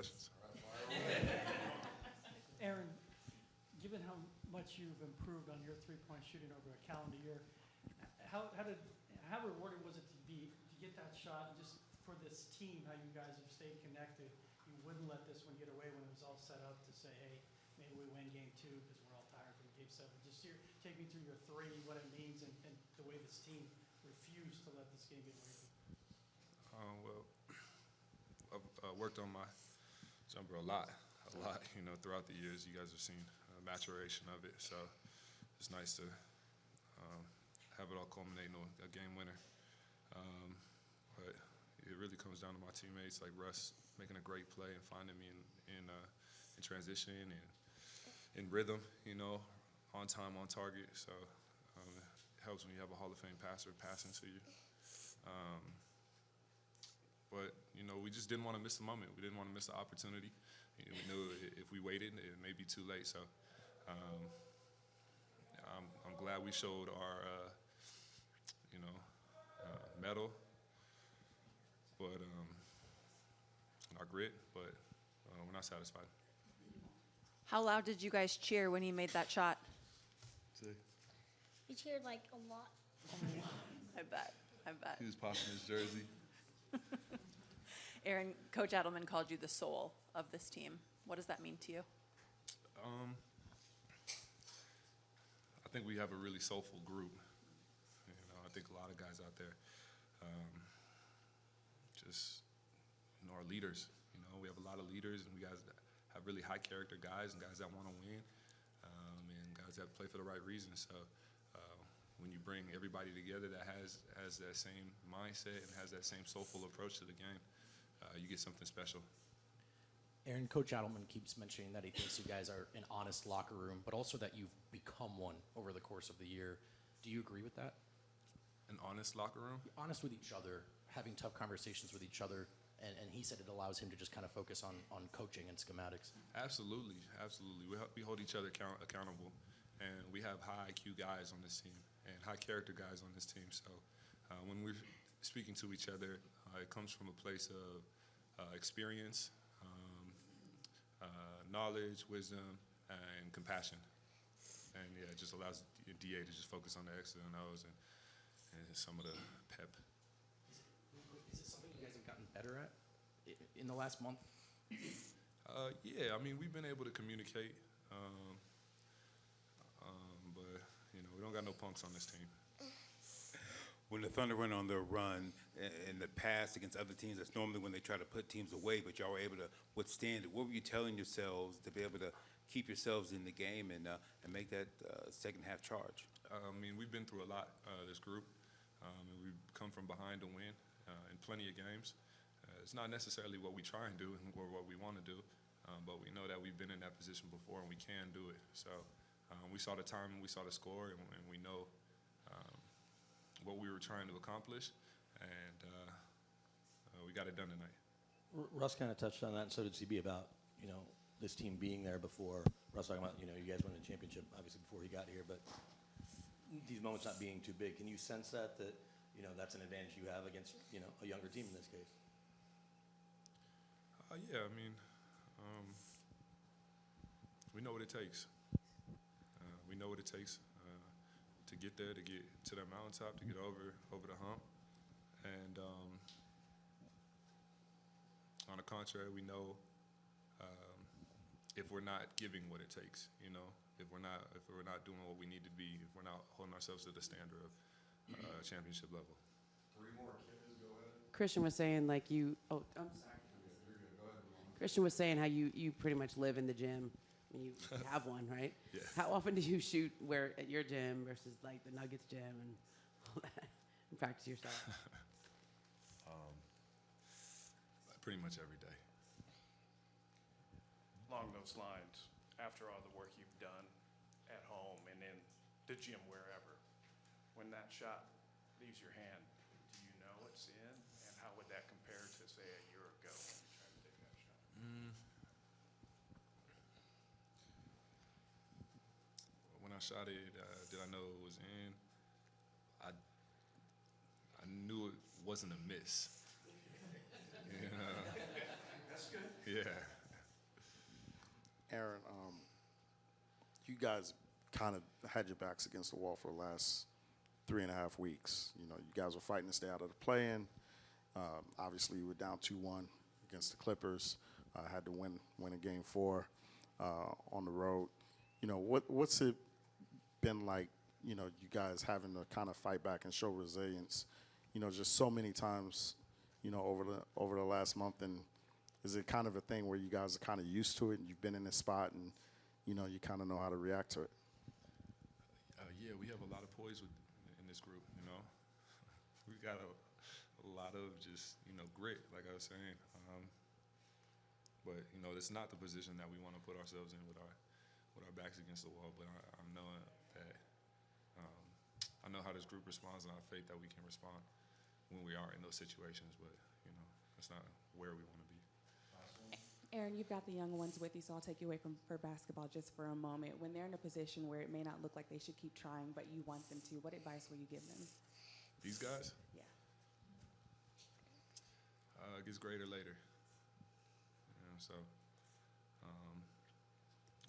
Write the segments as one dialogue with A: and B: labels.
A: questions.
B: Aaron, given how much you've improved on your three-point shooting over a calendar year, how rewarding was it to get that shot, and just for this team, how you guys have stayed connected? You wouldn't let this one get away when it was all set up to say, hey, maybe we win game 2 because we're all tired from game 7. Just take me through your three, what it means, and the way this team refused to let this game get away from you.
A: Well, I've worked on my jumper a lot, throughout the years. You guys have seen maturation of it, so it's nice to have it all culminate in a game winner. But it really comes down to my teammates, like Russ making a great play and finding me in transition and in rhythm, on time, on target. So it helps when you have a Hall of Fame passer passing to you. But, we just didn't want to miss the moment. We didn't want to miss the opportunity. We knew if we waited, it may be too late. So I'm glad we showed our, mettle, but our grit, but we're not satisfied.
C: How loud did you guys cheer when he made that shot?
D: We cheered like a lot.
C: I bet.
A: He was popping his jersey.
C: Aaron, Coach Edelman called you the soul of this team. What does that mean to you?
A: I think we have a really soulful group. I think a lot of guys out there just are leaders. We have a lot of leaders, and we guys have really high character guys and guys that want to win, and guys that play for the right reasons. So when you bring everybody together that has that same mindset and has that same soulful approach to the game, you get something special.
E: Aaron, Coach Adelman keeps mentioning that he thinks you guys are an honest locker room, but also that you've become one over the course of the year. Do you agree with that?
A: An honest locker room?
E: Honest with each other, having tough conversations with each other, and he said it allows him to just kind of focus on coaching and schematics.
A: Absolutely. We hold each other accountable, and we have high IQ guys on this team and high character guys on this team. So when we're speaking to each other, it comes from a place of experience, knowledge, wisdom, and compassion. And it just allows the DA to just focus on the X's and O's and some of the pep.
E: Is it something you guys have gotten better at in the last month?
A: Yeah, we've been able to communicate, but we don't got no punks on this team.
F: When the Thunder went on their run in the past against other teams, that's normally when they try to put teams away, but y'all were able to withstand it. What were you telling yourselves to be able to keep yourselves in the game and make that second half charge?
A: We've been through a lot, this group, and we've come from behind to win in plenty of games. It's not necessarily what we try and do or what we want to do, but we know that we've been in that position before and we can do it. So we saw the time and we saw the score, and we know what we were trying to accomplish, and we got it done tonight.
G: Russ kind of touched on that, and so did CB, about this team being there before. Russ talking about you guys won the championship obviously before he got here, but these moments not being too big. Can you sense that that's an advantage you have against a younger team in this case?
A: Yeah, we know what it takes. We know what it takes to get there, to get to that mountaintop, to get over the hump. And on the contrary, we know if we're not giving what it takes, if we're not doing what we need to be, if we're not holding ourselves to the standard of championship level.
H: 3 more kids, go ahead.
I: Christian was saying I'm sorry.
H: You're good. Go ahead.
I: Christian was saying how you pretty much live in the gym. You have one, right?
A: Yeah.
I: How often do you shoot at your gym versus like the Nuggets gym and all that and practice yourself?
A: Pretty much every day.
J: Along those lines, after all the work you've done at home and in the gym, wherever, when that shot leaves your hand, do you know it's in? And how would that compare to, say, a year ago when you tried to take that shot?
A: When I shot it, did I know it was in? I knew it wasn't a miss.
H: That's good.
A: Yeah.
D: Aaron, you guys kind of had your backs against the wall for the last 3.5 weeks. You know, you guys were fighting to stay out of the play-in. Obviously, you were down 2-1 against the Clippers. Had to win in Game 4 on the road. You know, what's it been like, you know, you guys having to kind of fight back and show resilience, you know, just so many times, you know, over the last month? And is it kind of a thing where you guys are kind of used to it and you've been in this spot and, you know, you kind of know how to react to it?
A: Yeah, we have a lot of poise in this group, you know. We got a lot of just, you know, grit, like I was saying. But, you know, it's not the position that we want to put ourselves in with our backs against the wall. But I know that I know how this group responds, and I have faith that we can respond when we are in those situations. But, you know, that's not where we want to be.
K: Aaron, you've got the young ones with you, so I'll take you away for basketball just for a moment. When they're in a position where it may not look like they should keep trying, but you want them to, what advice will you give them?
A: These guys?
K: Yeah.
A: It gets greater later. You know, so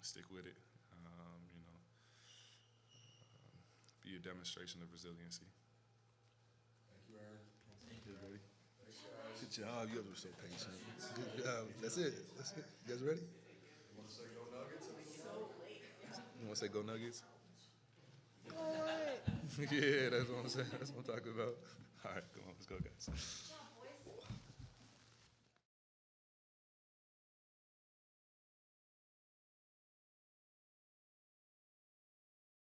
A: stick with it. You know, be a demonstration of resiliency.
H: Thank you, Aaron.
L: Thank you, buddy. Good job. You guys were so patient. Good job. That's it. That's it. You guys ready?
H: You want to say go Nuggets?
L: You want to say go Nuggets?
A: Yeah, that's what I'm saying. That's what I'm talking about. All right, come on, let's go, guys.